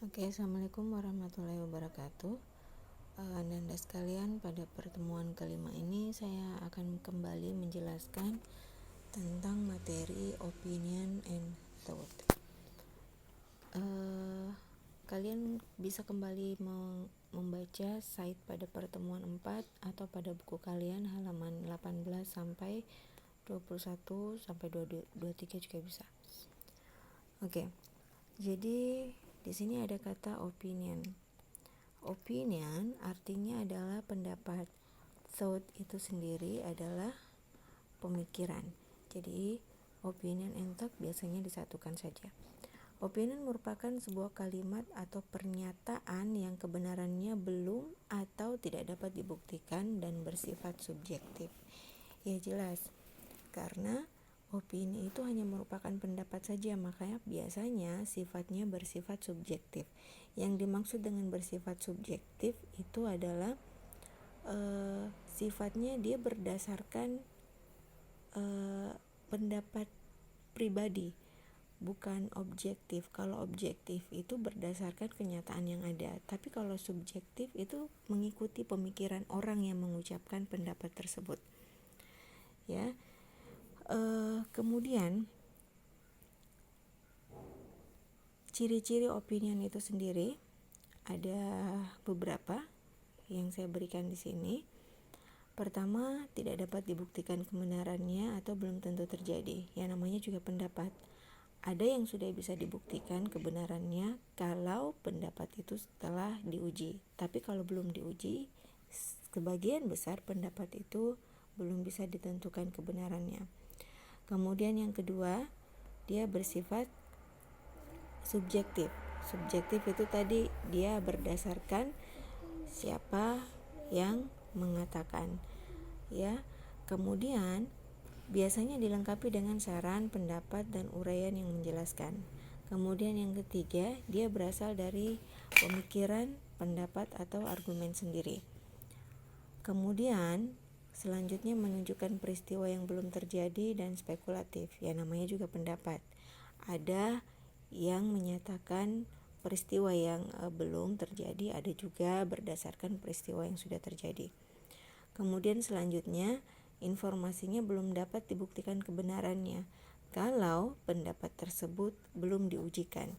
Oke, Assalamualaikum warahmatullahi wabarakatuh. Nanda sekalian, pada pertemuan kelima ini saya akan kembali menjelaskan tentang materi opinion and thought. Kalian bisa kembali membaca slide pada pertemuan 4 atau pada buku kalian halaman 18 sampai 21 sampai 23 juga bisa. Oke. Jadi di sini ada kata opinion. Opinion artinya adalah pendapat. Thought itu sendiri adalah pemikiran. Jadi opinion and thought biasanya disatukan saja. Opinion merupakan sebuah kalimat atau pernyataan yang kebenarannya belum atau tidak dapat dibuktikan dan bersifat subjektif. Ya jelas, karena opini itu hanya merupakan pendapat saja, makanya biasanya sifatnya bersifat subjektif. Yang dimaksud dengan bersifat subjektif itu adalah sifatnya dia berdasarkan pendapat pribadi, bukan objektif. Kalau objektif itu berdasarkan kenyataan yang ada, tapi kalau subjektif itu mengikuti pemikiran orang yang mengucapkan pendapat tersebut. Ya. Kemudian ciri-ciri opinion itu sendiri ada beberapa yang saya berikan di sini. Pertama, tidak dapat dibuktikan kebenarannya atau belum tentu terjadi. Yang namanya juga pendapat. Ada yang sudah bisa dibuktikan kebenarannya kalau pendapat itu setelah diuji. Tapi kalau belum diuji, sebagian besar pendapat itu belum bisa ditentukan kebenarannya. Kemudian yang kedua, dia bersifat subjektif. Subjektif itu tadi dia berdasarkan siapa yang mengatakan, ya. Kemudian biasanya dilengkapi dengan saran, pendapat, dan uraian yang menjelaskan. Kemudian yang ketiga, dia berasal dari pemikiran, pendapat, atau argumen sendiri. Kemudian selanjutnya menunjukkan peristiwa yang belum terjadi dan spekulatif, ya namanya juga pendapat. Ada yang menyatakan peristiwa yang belum terjadi, ada juga berdasarkan peristiwa yang sudah terjadi. Kemudian selanjutnya, informasinya belum dapat dibuktikan kebenarannya kalau pendapat tersebut belum diujikan.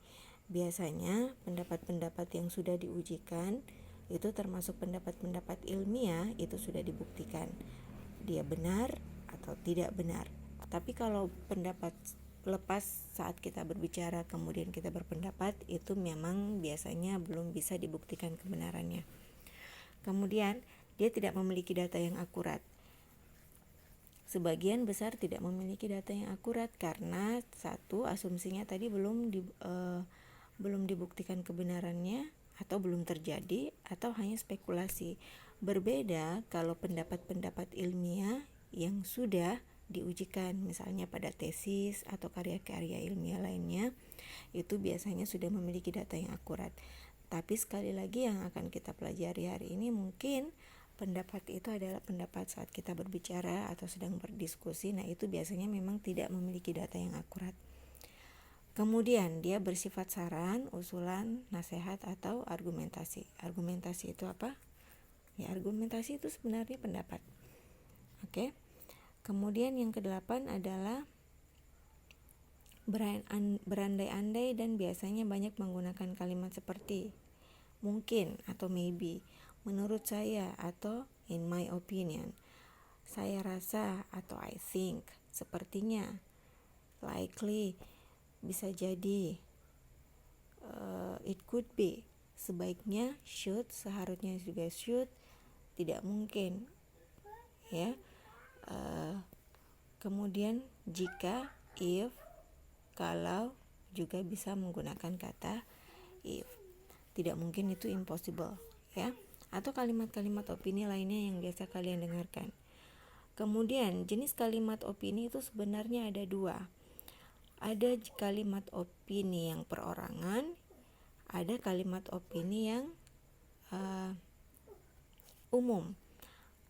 Biasanya pendapat-pendapat yang sudah diujikan itu termasuk pendapat-pendapat ilmiah, itu sudah dibuktikan dia benar atau tidak benar. Tapi kalau pendapat lepas saat kita berbicara kemudian kita berpendapat, itu memang biasanya belum bisa dibuktikan kebenarannya. Kemudian dia tidak memiliki data yang akurat. Sebagian besar tidak memiliki data yang akurat karena satu, asumsinya tadi belum dibuktikan kebenarannya atau belum terjadi atau hanya spekulasi. Berbeda kalau pendapat-pendapat ilmiah yang sudah diujikan, misalnya pada tesis atau karya-karya ilmiah lainnya, itu biasanya sudah memiliki data yang akurat. Tapi sekali lagi yang akan kita pelajari hari ini, mungkin pendapat itu adalah pendapat saat kita berbicara atau sedang berdiskusi. Nah, itu biasanya memang tidak memiliki data yang akurat. Kemudian dia bersifat saran, usulan, nasihat, atau argumentasi. Argumentasi itu apa? Ya, argumentasi itu sebenarnya pendapat. Oke. Kemudian yang kedelapan adalah berandai-andai dan biasanya banyak menggunakan kalimat seperti mungkin atau maybe, menurut saya atau in my opinion, saya rasa atau I think, sepertinya, likely, bisa jadi, it could be, sebaiknya, should, seharusnya juga should, tidak mungkin, ya. Kemudian jika, if, kalau, juga bisa menggunakan kata if. Tidak mungkin itu impossible, ya. Atau kalimat-kalimat opini lainnya yang biasa kalian dengarkan. Kemudian jenis kalimat opini itu sebenarnya ada dua. Ada kalimat opini yang perorangan, ada kalimat opini yang umum.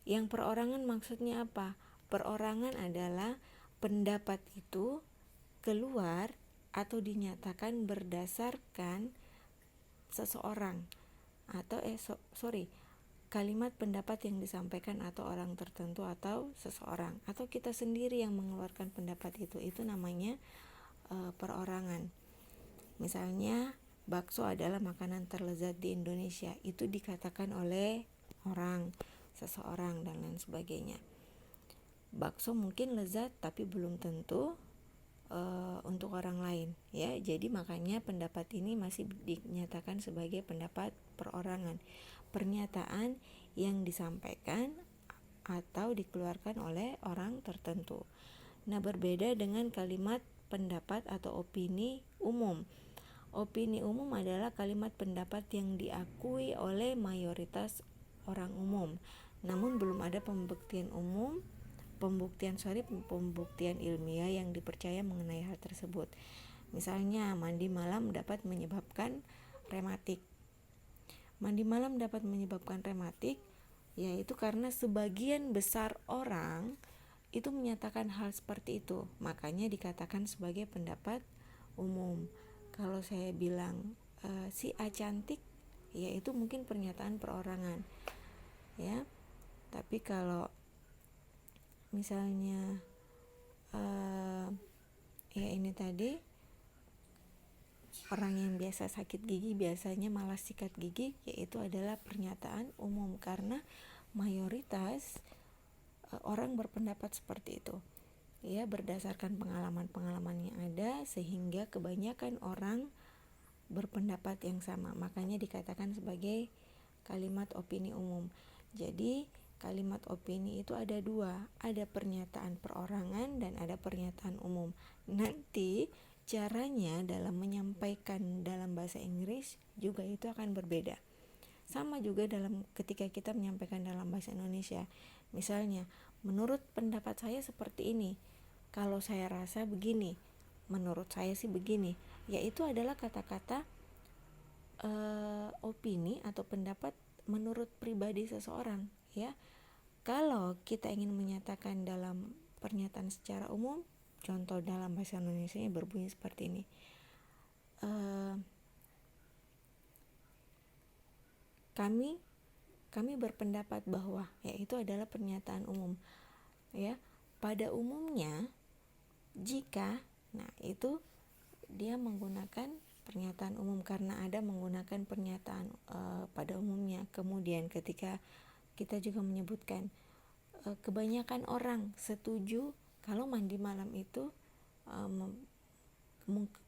Yang perorangan maksudnya apa? Perorangan adalah pendapat itu keluar atau dinyatakan berdasarkan seseorang atau kalimat pendapat yang disampaikan atau orang tertentu atau seseorang atau kita sendiri yang mengeluarkan pendapat itu namanya perorangan. Misalnya bakso adalah makanan terlezat di Indonesia, itu dikatakan oleh orang, seseorang dan lain sebagainya. Bakso mungkin lezat tapi belum tentu untuk orang lain, ya. Jadi makanya pendapat ini masih dinyatakan sebagai pendapat perorangan, pernyataan yang disampaikan atau dikeluarkan oleh orang tertentu. Nah, berbeda dengan kalimat pendapat atau opini umum. Opini umum adalah kalimat pendapat yang diakui oleh mayoritas orang umum, namun belum ada pembuktian ilmiah yang dipercaya mengenai hal tersebut. Misalnya, mandi malam dapat menyebabkan rematik. Mandi malam dapat menyebabkan rematik, yaitu karena sebagian besar orang itu menyatakan hal seperti itu, makanya dikatakan sebagai pendapat umum. Kalau saya bilang si A cantik, ya itu mungkin pernyataan perorangan, ya. Tapi kalau misalnya ya ini tadi, orang yang biasa sakit gigi biasanya malas sikat gigi, yaitu adalah pernyataan umum karena mayoritas orang berpendapat seperti itu, ya, berdasarkan pengalaman-pengalaman yang ada, sehingga kebanyakan orang berpendapat yang sama, makanya dikatakan sebagai kalimat opini umum. Jadi kalimat opini itu ada dua, ada pernyataan perorangan dan ada pernyataan umum. Nanti caranya dalam menyampaikan dalam bahasa Inggris juga itu akan berbeda. Sama juga dalam ketika kita menyampaikan dalam bahasa Indonesia. Misalnya, menurut pendapat saya seperti ini, kalau saya rasa begini, menurut saya sih begini. Yaitu adalah kata-kata opini atau pendapat menurut pribadi seseorang, ya. Kalau kita ingin menyatakan dalam pernyataan secara umum, contoh dalam bahasa Indonesia berbunyi seperti ini. Kami berpendapat bahwa, yaitu adalah pernyataan umum, ya. Pada umumnya, jika, nah itu dia menggunakan pernyataan umum karena ada menggunakan pernyataan pada umumnya. Kemudian ketika kita juga menyebutkan kebanyakan orang setuju kalau mandi malam itu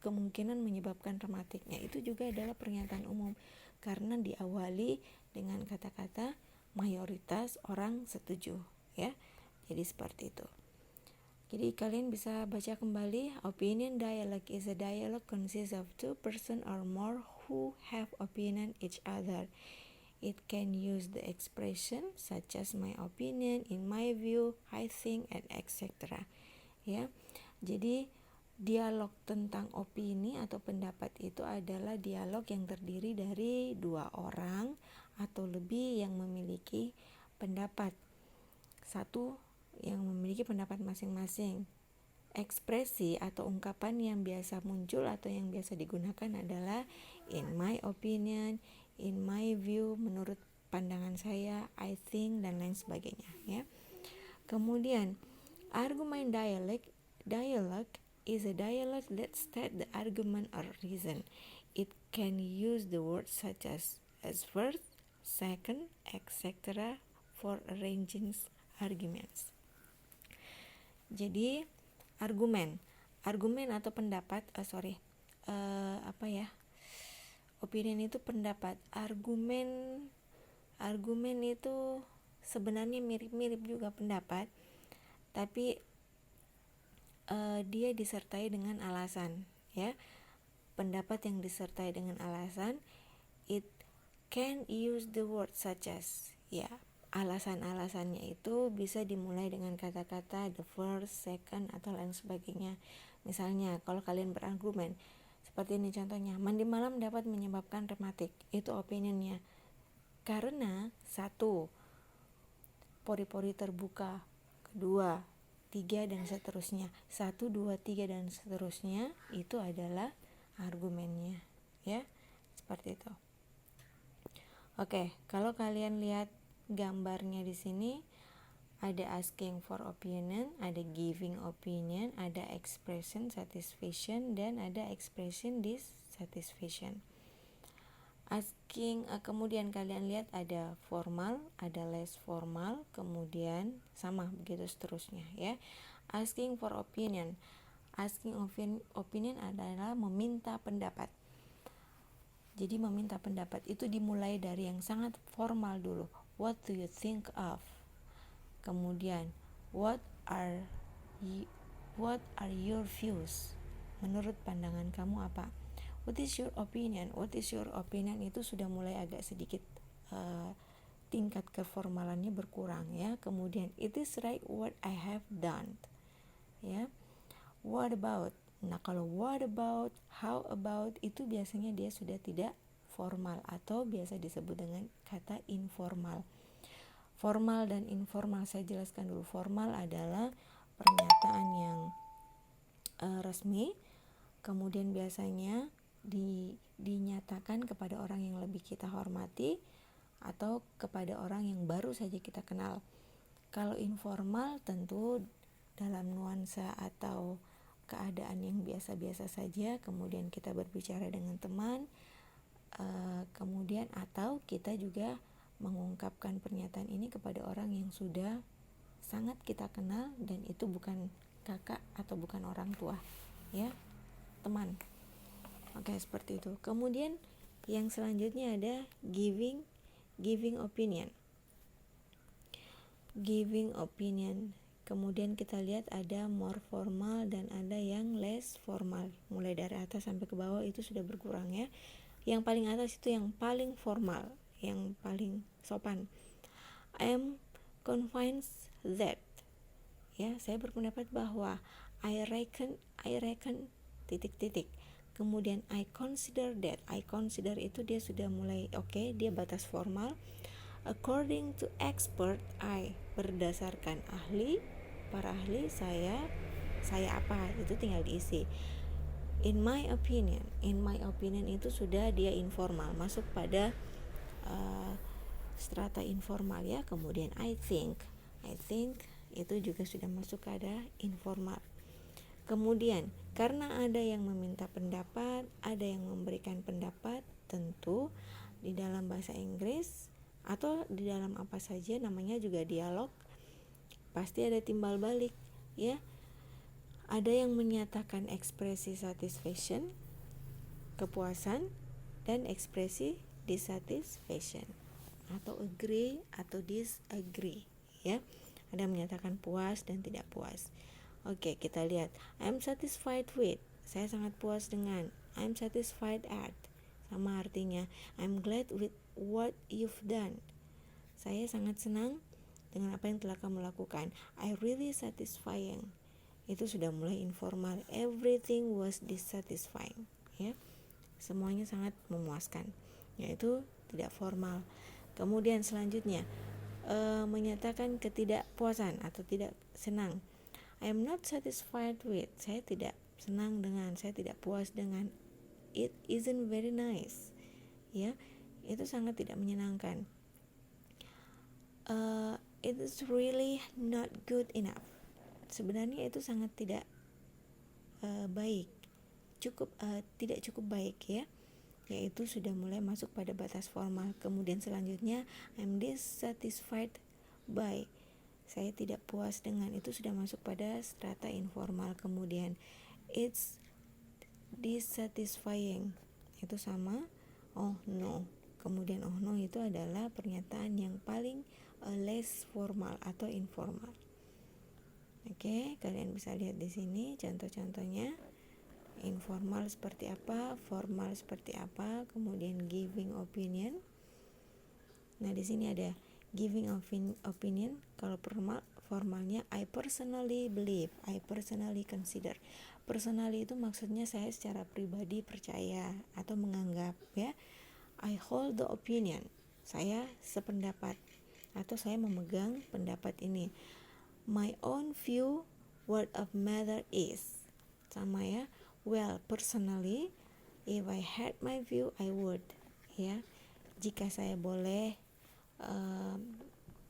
kemungkinan menyebabkan rematiknya, itu juga adalah pernyataan umum karena diawali dengan kata-kata mayoritas orang setuju, ya. Jadi seperti itu. Jadi kalian bisa baca kembali. Opinion dialogue is a dialogue consists of two person or more who have opinion each other. It can use the expression such as my opinion, in my view, I think, and etc. Ya, jadi dialog tentang opini atau pendapat itu adalah dialog yang terdiri dari dua orang atau lebih yang memiliki pendapat. Satu yang memiliki pendapat masing-masing. Ekspresi atau ungkapan yang biasa muncul atau yang biasa digunakan adalah in my opinion, in my view, menurut pandangan saya, I think, dan lain sebagainya, ya. Kemudian argument dialogue is a dialogue that state the argument or reason. It can use the words such as first, second, etc. for arranging arguments. Jadi argumen atau pendapat, opinion itu pendapat. Argumen itu sebenarnya mirip-mirip juga pendapat, tapi dia disertai dengan alasan, ya. Pendapat yang disertai dengan alasan, it can use the word such as, ya. Alasan-alasannya itu bisa dimulai dengan kata-kata the first, second, atau lain sebagainya. Misalnya, kalau kalian berargumen seperti ini contohnya, mandi malam dapat menyebabkan rematik. Itu opinionnya. Karena satu, pori-pori terbuka. Kedua, tiga, dan seterusnya. 1, 2, 3, dan seterusnya itu adalah argumennya, ya. Seperti itu. Oke, kalau kalian lihat gambarnya di sini, ada asking for opinion, ada giving opinion, ada expression satisfaction, dan ada expression dissatisfaction. Asking, kemudian kalian lihat ada formal, ada less formal, kemudian sama begitu seterusnya ya. Asking for opinion. Asking opinion adalah meminta pendapat. Jadi meminta pendapat itu dimulai dari yang sangat formal dulu. What do you think of? Kemudian what are your views? Menurut pandangan kamu apa? What is your opinion? What is your opinion itu sudah mulai agak sedikit tingkat keformalannya berkurang ya. Kemudian it is right what I have done. Ya. What about? Nah, kalau what about, how about itu biasanya dia sudah tidak formal atau biasa disebut dengan kata informal. Formal dan informal saya jelaskan dulu. Formal adalah pernyataan yang resmi, kemudian biasanya dinyatakan kepada orang yang lebih kita hormati atau kepada orang yang baru saja kita kenal. Kalau informal tentu dalam nuansa atau keadaan yang biasa-biasa saja, kemudian kita berbicara dengan teman, kemudian atau kita juga mengungkapkan pernyataan ini kepada orang yang sudah sangat kita kenal dan itu bukan kakak atau bukan orang tua ya, teman. Oke, seperti itu. Kemudian yang selanjutnya ada giving opinion. Giving opinion. Kemudian kita lihat ada more formal dan ada yang less formal. Mulai dari atas sampai ke bawah itu sudah berkurang ya. Yang paling atas itu yang paling formal, yang paling sopan. I am convinced that. Ya, saya berpendapat bahwa I reckon titik-titik. Kemudian I consider that. I consider itu dia sudah mulai oke, dia batas formal. According to expert, I berdasarkan para ahli saya apa itu tinggal diisi. In my opinion itu sudah dia informal, masuk pada strata informal ya. Kemudian I think itu juga sudah masuk pada informal. Kemudian karena ada yang meminta pendapat, ada yang memberikan pendapat, tentu di dalam bahasa Inggris atau di dalam apa saja namanya juga dialog, pasti ada timbal balik ya. Ada yang menyatakan ekspresi satisfaction, kepuasan, dan ekspresi dissatisfaction atau agree atau disagree ya. Ada yang menyatakan puas dan tidak puas. Oke, kita lihat. I'm satisfied with, saya sangat puas dengan. I'm satisfied at, sama artinya. I'm glad with what you've done, saya sangat senang dengan apa yang telah kamu lakukan. I really satisfying, itu sudah mulai informal. Everything was dissatisfying ya, semuanya sangat memuaskan, yaitu tidak formal. Kemudian selanjutnya menyatakan ketidakpuasan atau tidak senang. I am not satisfied with, saya tidak senang dengan, saya tidak puas dengan. It isn't very nice ya, itu sangat tidak menyenangkan. It is really not good enough, sebenarnya itu sangat tidak baik, tidak cukup baik ya, yaitu sudah mulai masuk pada batas formal. Kemudian selanjutnya I'm dissatisfied by, saya tidak puas dengan, itu sudah masuk pada strata informal. Kemudian it's dissatisfying, itu sama oh no. Kemudian oh no itu adalah pernyataan yang paling less formal atau informal. Oke, kalian bisa lihat di sini contoh-contohnya. Informal seperti apa, formal seperti apa, kemudian giving opinion. Nah, di sini ada giving opinion. Kalau formalnya I personally believe, I personally consider. Personally itu maksudnya saya secara pribadi percaya atau menganggap ya. I hold the opinion, saya sependapat atau saya memegang pendapat ini. My own view, word of matter is, sama ya. Well, personally, if I had my view, I would ya. Jika saya boleh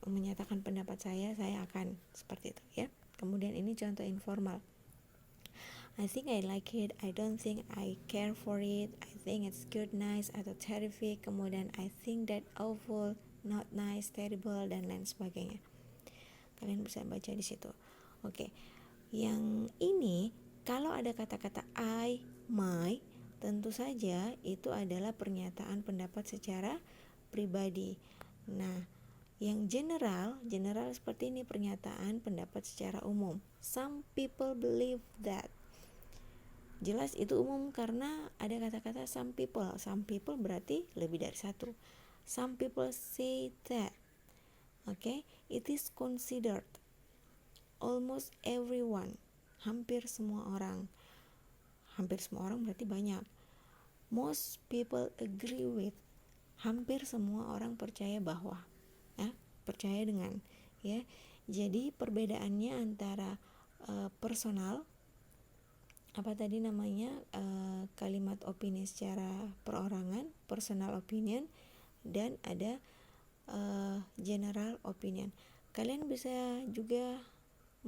menyatakan pendapat saya akan seperti itu ya. Kemudian ini contoh informal. I think I like it, I don't think I care for it, I think it's good, nice, atau terrific. Kemudian I think that awful, not nice, terrible, dan lain sebagainya. Kalian bisa baca di situ. Oke. Yang ini kalau ada kata-kata I, my, tentu saja itu adalah pernyataan pendapat secara pribadi. Nah, yang general seperti ini, pernyataan pendapat secara umum. Some people believe that. Jelas itu umum karena ada kata-kata some people. Some people berarti lebih dari satu. Some people say that. Okay, it is considered. Almost everyone. Hampir semua orang. Hampir semua orang berarti banyak. Most people agree with. Hampir semua orang percaya bahwa. Percaya dengan. Ya, jadi perbedaannya antara personal, kalimat opini secara perorangan, personal opinion, dan ada general opinion. Kalian bisa juga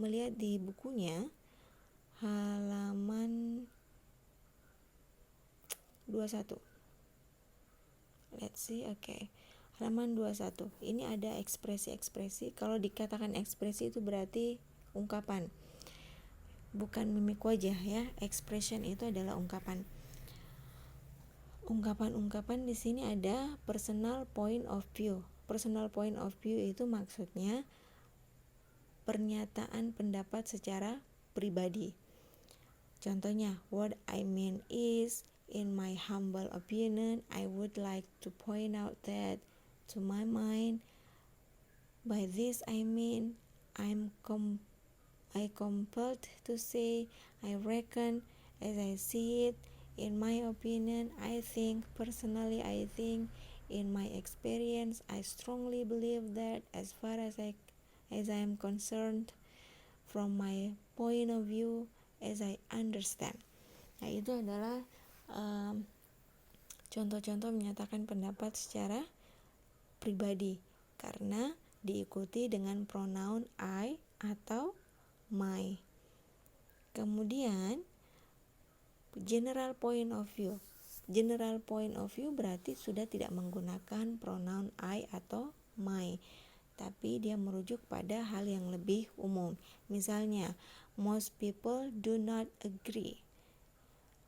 melihat di bukunya halaman 21. Let's see, okay. Halaman 21. Ini ada ekspresi-ekspresi. Kalau dikatakan ekspresi itu berarti ungkapan, bukan mimik wajah ya. Expression itu adalah ungkapan. Ungkapan-ungkapan di sini ada personal point of view. Personal point of view itu maksudnya pernyataan pendapat secara pribadi. Contohnya, what I mean is, in my humble opinion, I would like to point out that, to my mind, by this I mean, I compelled to say, I reckon, as I see it, in my opinion, I think, personally I think, in my experience, I strongly believe that, as far as I am concerned, from my point of view, as I understand. Nah, itu adalah contoh-contoh menyatakan pendapat secara pribadi karena diikuti dengan pronoun I atau my. Kemudian general point of view. General point of view berarti sudah tidak menggunakan pronoun I atau my, tapi dia merujuk pada hal yang lebih umum. Misalnya, most people do not agree.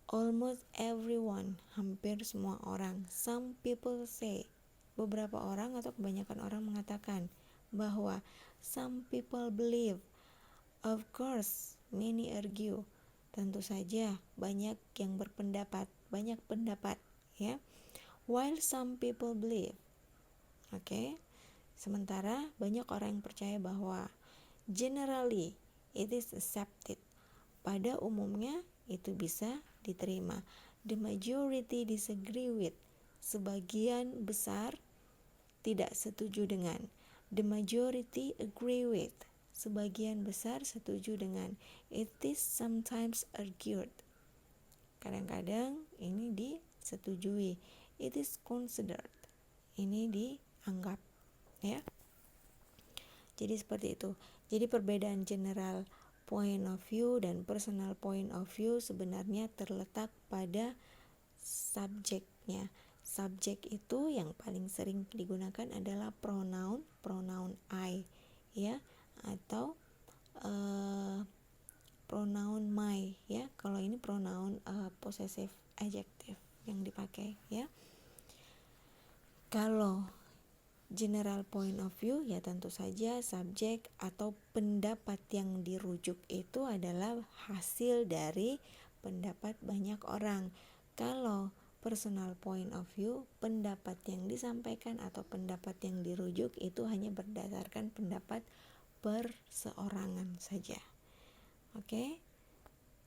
Almost everyone, hampir semua orang. Some people say, beberapa orang atau kebanyakan orang mengatakan bahwa. Some people believe. Of course, many argue. Tentu saja banyak yang berpendapat, banyak pendapat ya. While some people believe. Oke. Sementara banyak orang yang percaya bahwa. Generally, it is accepted. Pada umumnya itu bisa diterima. The majority disagree with. Sebagian besar tidak setuju dengan. The majority agree with. Sebagian besar setuju dengan. It is sometimes argued. Kadang-kadang ini disetujui. It is considered. Ini dianggap ya. Jadi seperti itu. Jadi perbedaan general point of view dan personal point of view sebenarnya terletak pada subjeknya. Subjek itu yang paling sering digunakan adalah pronoun I ya, atau pronoun my ya. Kalau ini pronoun possessive adjective yang dipakai ya. Kalau general point of view ya tentu saja subjek atau pendapat yang dirujuk itu adalah hasil dari pendapat banyak orang. Kalau personal point of view, pendapat yang disampaikan atau pendapat yang dirujuk itu hanya berdasarkan pendapat perseorangan saja. Oke?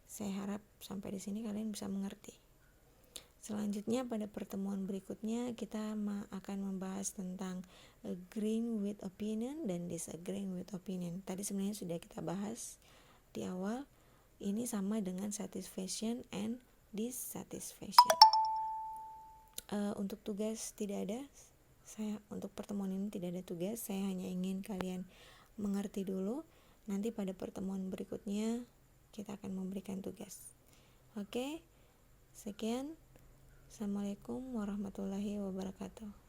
Saya harap sampai di sini kalian bisa mengerti. Selanjutnya pada pertemuan berikutnya kita akan membahas tentang agreeing with opinion dan disagreeing with opinion. Tadi sebenarnya sudah kita bahas di awal. Ini sama dengan satisfaction and dissatisfaction. Untuk tugas tidak ada. Untuk pertemuan ini tidak ada tugas, saya hanya ingin kalian mengerti dulu. Nanti pada pertemuan berikutnya kita akan memberikan tugas. Oke, sekian. Assalamualaikum warahmatullahi wabarakatuh.